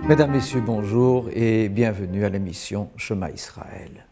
Mesdames, Messieurs, bonjour et bienvenue à l'émission Shema Israël.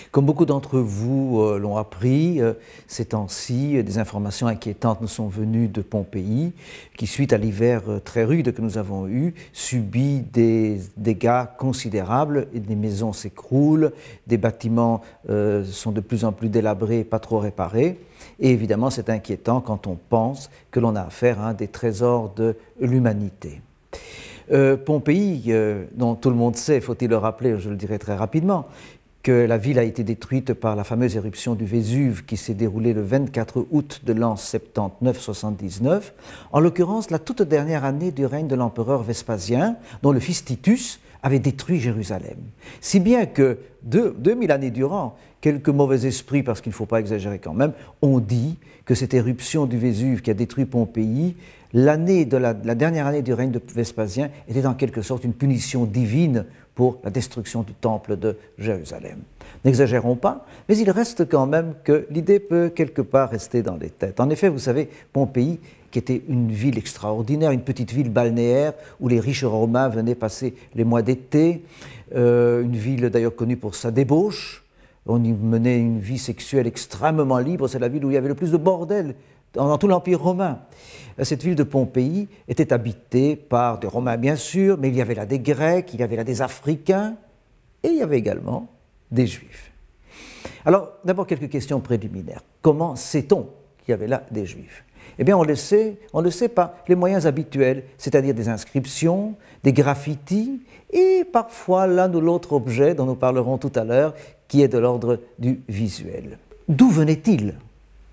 Comme beaucoup d'entre vous l'ont appris, ces temps-ci, des informations inquiétantes nous sont venues de Pompéi, qui, suite à l'hiver très rude que nous avons eu, subit des dégâts considérables, et des maisons s'écroulent, des bâtiments sont de plus en plus délabrés, pas trop réparés. Et évidemment, c'est inquiétant quand on pense que l'on a affaire à un des trésors de l'humanité. Pompéi, dont tout le monde sait, faut-il le rappeler, je le dirai très rapidement, que la ville a été détruite par la fameuse éruption du Vésuve qui s'est déroulée le 24 août de l'an 79-79, en l'occurrence la toute dernière année du règne de l'empereur Vespasien, dont le fils Titus avait détruit Jérusalem. Si bien que 2000 années durant, quelques mauvais esprits, parce qu'il ne faut pas exagérer quand même, ont dit que cette éruption du Vésuve qui a détruit Pompéi, la dernière année du règne de Vespasien, était en quelque sorte une punition divine pour la destruction du temple de Jérusalem. N'exagérons pas, mais il reste quand même que l'idée peut quelque part rester dans les têtes. En effet, vous savez, Pompéi, qui était une ville extraordinaire, une petite ville balnéaire où les riches romains venaient passer les mois d'été, une ville d'ailleurs connue pour sa débauche, on y menait une vie sexuelle extrêmement libre, c'est la ville où il y avait le plus de bordel dans tout l'Empire romain. Cette ville de Pompéi était habitée par des Romains bien sûr, mais il y avait là des Grecs, il y avait là des Africains, et il y avait également des Juifs. Alors, d'abord quelques questions préliminaires. Comment sait-on qu'il y avait là des Juifs? Eh bien, on le sait par les moyens habituels, c'est-à-dire des inscriptions, des graffitis, et parfois l'un ou l'autre objet dont nous parlerons tout à l'heure, qui est de l'ordre du visuel. D'où venait-il?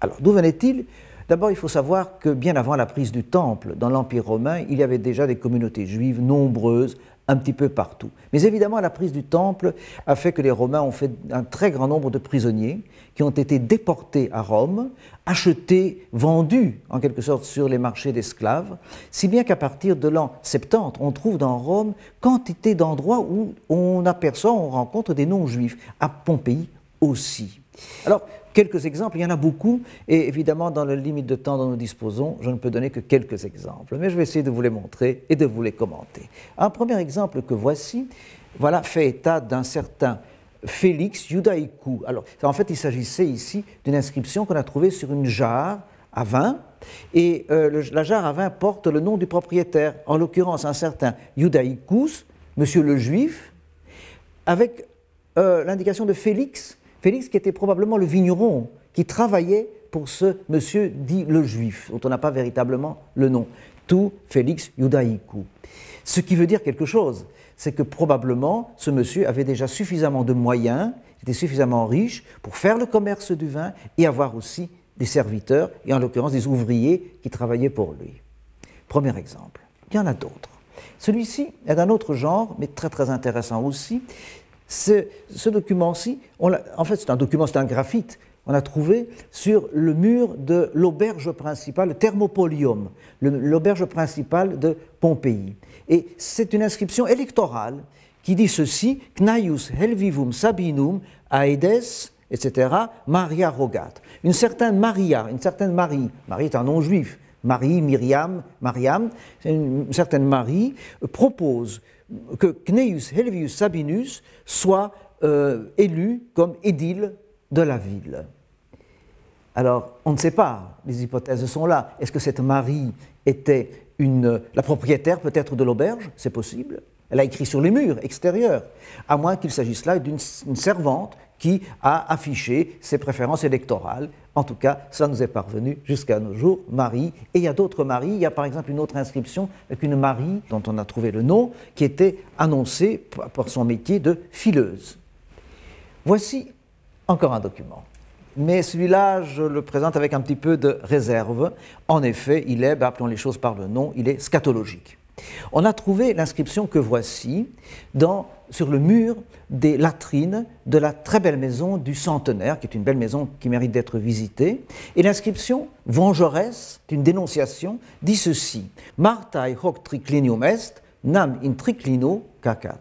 Alors, d'où venait-il? D'abord, il faut savoir que bien avant la prise du Temple, dans l'Empire romain, il y avait déjà des communautés juives nombreuses, un petit peu partout. Mais évidemment, la prise du Temple a fait que les Romains ont fait un très grand nombre de prisonniers qui ont été déportés à Rome, achetés, vendus en quelque sorte sur les marchés d'esclaves, si bien qu'à partir de l'an 70, on trouve dans Rome quantité d'endroits où on aperçoit, on rencontre des non-juifs, à Pompéi aussi. Alors, quelques exemples, il y en a beaucoup, et évidemment, dans la limite de temps dont nous disposons, je ne peux donner que quelques exemples, mais je vais essayer de vous les montrer et de vous les commenter. Un premier exemple que voici, voilà, fait état d'un certain Félix Iudaicou. Alors, en fait, il s'agissait ici d'une inscription qu'on a trouvée sur une jarre à vin, et la jarre à vin porte le nom du propriétaire, en l'occurrence un certain Iudaicus, monsieur le Juif, avec l'indication de Félix, Félix qui était probablement le vigneron qui travaillait pour ce monsieur dit le Juif, dont on n'a pas véritablement le nom, tout Félix Iudaicou. Ce qui veut dire quelque chose, c'est que probablement ce monsieur avait déjà suffisamment de moyens, était suffisamment riche pour faire le commerce du vin et avoir aussi des serviteurs, et en l'occurrence des ouvriers qui travaillaient pour lui. Premier exemple. Il y en a d'autres. Celui-ci est d'un autre genre, mais très très intéressant aussi. Ce document-ci, en fait c'est un document, c'est un graphite, on a trouvé sur le mur de l'auberge principale, le Thermopolium, l'auberge principale de Pompéi. Et c'est une inscription électorale qui dit ceci, Cnaius helvivum Sabinum aedes, etc., Maria rogat. Une certaine Marie, Marie est un nom juif, Marie, Myriam, Mariam, une certaine Marie propose que Cneius Helvius Sabinus soit élu comme édile de la ville. Alors, on ne sait pas, les hypothèses sont là. Est-ce que cette Marie était la propriétaire peut-être de l'auberge? C'est possible. Elle a écrit sur les murs extérieurs, à moins qu'il s'agisse là d'une servante qui a affiché ses préférences électorales. En tout cas, ça nous est parvenu jusqu'à nos jours, Marie. Et il y a d'autres Maries. Il y a par exemple une autre inscription avec une Marie, dont on a trouvé le nom, qui était annoncée pour son métier de fileuse. Voici encore un document. Mais celui-là, je le présente avec un petit peu de réserve. En effet, il est, appelons les choses par le nom, il est scatologique. On a trouvé l'inscription que voici sur le mur des latrines de la très belle maison du Centenaire, qui est une belle maison qui mérite d'être visitée. Et l'inscription, vengeresse, une dénonciation, dit ceci, Martae hoc triclinium est, nam in triclino cacat.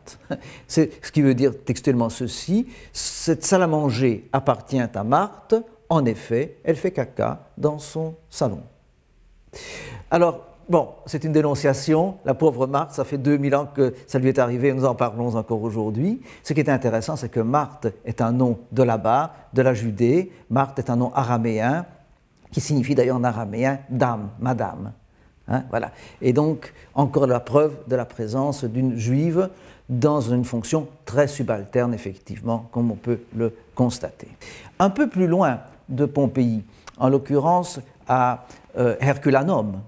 C'est ce qui veut dire textuellement ceci, cette salle à manger appartient à Marthe, en effet, elle fait caca dans son salon. Alors, bon, c'est une dénonciation. La pauvre Marthe, ça fait 2000 ans que ça lui est arrivé et nous en parlons encore aujourd'hui. Ce qui est intéressant, c'est que Marthe est un nom de là-bas, de la Judée. Marthe est un nom araméen, qui signifie d'ailleurs en araméen dame, madame. Hein, voilà. Et donc, encore la preuve de la présence d'une juive dans une fonction très subalterne, effectivement, comme on peut le constater. Un peu plus loin de Pompéi, en l'occurrence à Herculanum,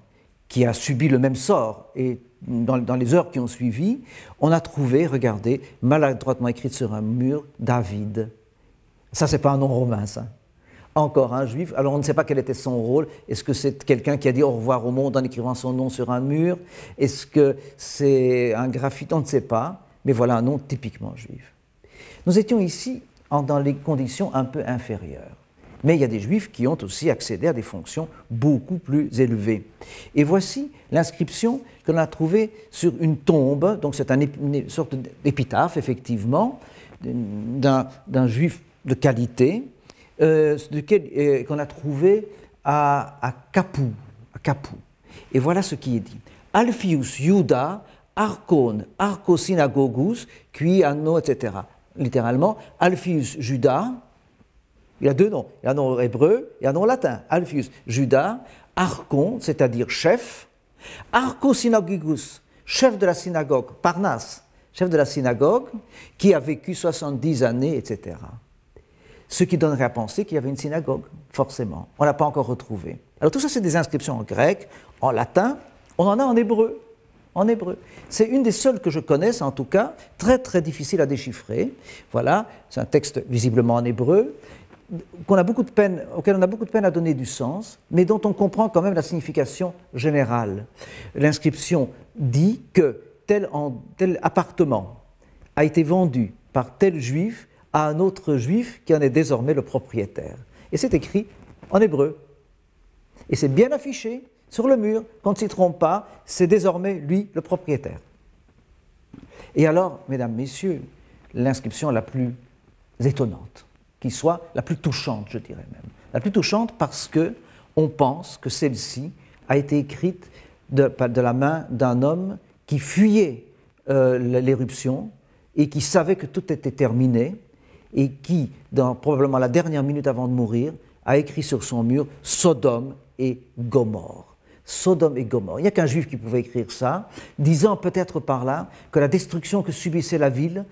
qui a subi le même sort, et dans les heures qui ont suivi, on a trouvé, regardez, maladroitement écrit sur un mur, David. Ça, c'est pas un nom romain, ça. Encore un juif. Alors on ne sait pas quel était son rôle. Est-ce que c'est quelqu'un qui a dit au revoir au monde en écrivant son nom sur un mur? Est-ce que c'est un graphite? On ne sait pas. Mais voilà un nom typiquement juif. Nous étions ici dans les conditions un peu inférieures. Mais il y a des juifs qui ont aussi accédé à des fonctions beaucoup plus élevées. Et voici l'inscription que l'on a trouvée sur une tombe. Donc c'est une sorte d'épitaphe, effectivement, d'un juif de qualité, qu'on a trouvé à Capoue. Et voilà ce qui est dit. Alphius Iuda, Archon, Archosinagogus, qui anno, etc. Littéralement, Alphius Judas, il y a deux noms. Il y a un nom hébreu et un nom latin. Alphius Judas, Archon, c'est-à-dire chef, Archosinagogus, chef de la synagogue, Parnasse, chef de la synagogue, qui a vécu 70 années, etc. Ce qui donnerait à penser qu'il y avait une synagogue, forcément. On ne l'a pas encore retrouvé. Alors tout ça, c'est des inscriptions en grec, en latin, on en a en hébreu. En hébreu. C'est une des seules que je connaisse, en tout cas, très très difficile à déchiffrer. Voilà, c'est un texte visiblement en hébreu, auquel on a beaucoup de peine à donner du sens, mais dont on comprend quand même la signification générale. L'inscription dit que tel appartement a été vendu par tel juif à un autre juif qui en est désormais le propriétaire. Et c'est écrit en hébreu. Et c'est bien affiché sur le mur, qu'on ne s'y trompe pas, c'est désormais lui le propriétaire. Et alors, mesdames, messieurs, l'inscription la plus étonnante, qui soit la plus touchante, je dirais même. La plus touchante parce qu'on pense que celle-ci a été écrite de la main d'un homme qui fuyait l'éruption et qui savait que tout était terminé et qui, dans probablement la dernière minute avant de mourir, a écrit sur son mur « Sodome et Gomorrhe ». Sodome et Gomorrhe. Il n'y a qu'un juif qui pouvait écrire ça, disant peut-être par là que la destruction que subissait la ville,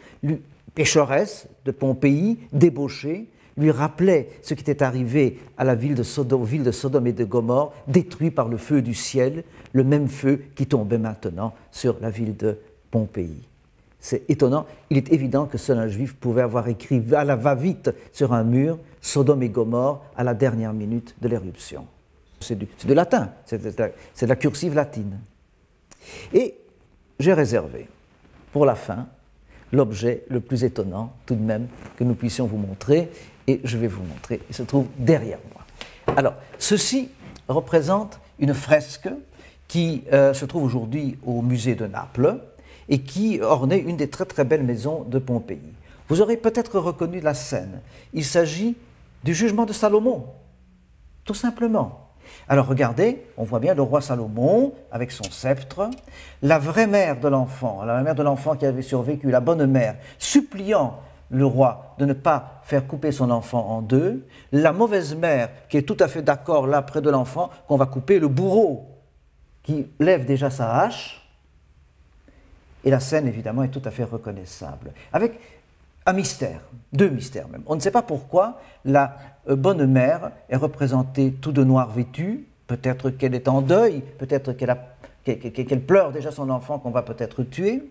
pécheresse de Pompéi, débauchée, lui rappelait ce qui était arrivé à la ville de Sodome et de Gomorrhe, détruit par le feu du ciel, le même feu qui tombait maintenant sur la ville de Pompéi. C'est étonnant. Il est évident que seul un juif pouvait avoir écrit à la va-vite sur un mur Sodome et Gomorrhe à la dernière minute de l'éruption. C'est du latin, c'est de la cursive latine. Et j'ai réservé pour la fin l'objet le plus étonnant tout de même que nous puissions vous montrer, et je vais vous montrer, il se trouve derrière moi. Alors, ceci représente une fresque qui se trouve aujourd'hui au musée de Naples et qui ornait une des très très belles maisons de Pompéi. Vous aurez peut-être reconnu la scène. Il s'agit du jugement de Salomon, tout simplement. Alors regardez, on voit bien le roi Salomon avec son sceptre, la vraie mère de l'enfant, la mère de l'enfant qui avait survécu, la bonne mère, suppliant le roi de ne pas faire couper son enfant en deux, la mauvaise mère qui est tout à fait d'accord là près de l'enfant qu'on va couper, le bourreau qui lève déjà sa hache, et la scène évidemment est tout à fait reconnaissable, avec un mystère, deux mystères même. On ne sait pas pourquoi la bonne mère est représentée tout de noir vêtue, peut-être qu'elle est en deuil, peut-être qu'elle pleure déjà son enfant qu'on va peut-être tuer.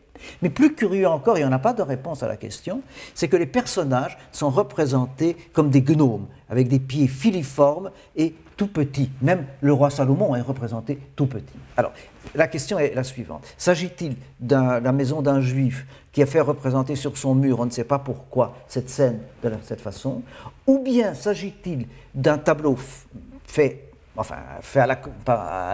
Mais plus curieux encore, et on n'a pas de réponse à la question, c'est que les personnages sont représentés comme des gnomes, avec des pieds filiformes et tout petits. Même le roi Salomon est représenté tout petit. Alors, la question est la suivante. S'agit-il de la maison d'un juif qui a fait représenter sur son mur, on ne sait pas pourquoi, cette scène de cette façon, ou bien s'agit-il d'un tableau fait à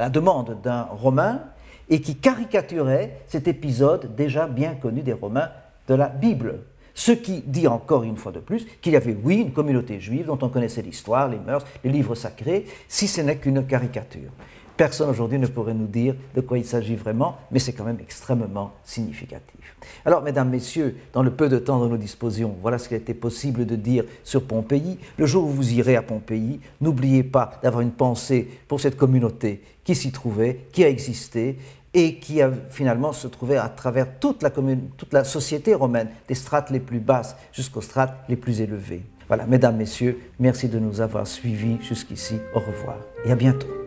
la demande d'un Romain et qui caricaturait cet épisode déjà bien connu des Romains de la Bible. Ce qui dit encore une fois de plus qu'il y avait, oui, une communauté juive dont on connaissait l'histoire, les mœurs, les livres sacrés, si ce n'est qu'une caricature. Personne aujourd'hui ne pourrait nous dire de quoi il s'agit vraiment, mais c'est quand même extrêmement significatif. Alors, mesdames, messieurs, dans le peu de temps dont nous disposions, voilà ce qu'il était possible de dire sur Pompéi. Le jour où vous irez à Pompéi, n'oubliez pas d'avoir une pensée pour cette communauté qui s'y trouvait, qui a existé, et qui a finalement se trouvait à travers toute la société romaine, des strates les plus basses jusqu'aux strates les plus élevées. Voilà, mesdames, messieurs, merci de nous avoir suivis jusqu'ici. Au revoir et à bientôt.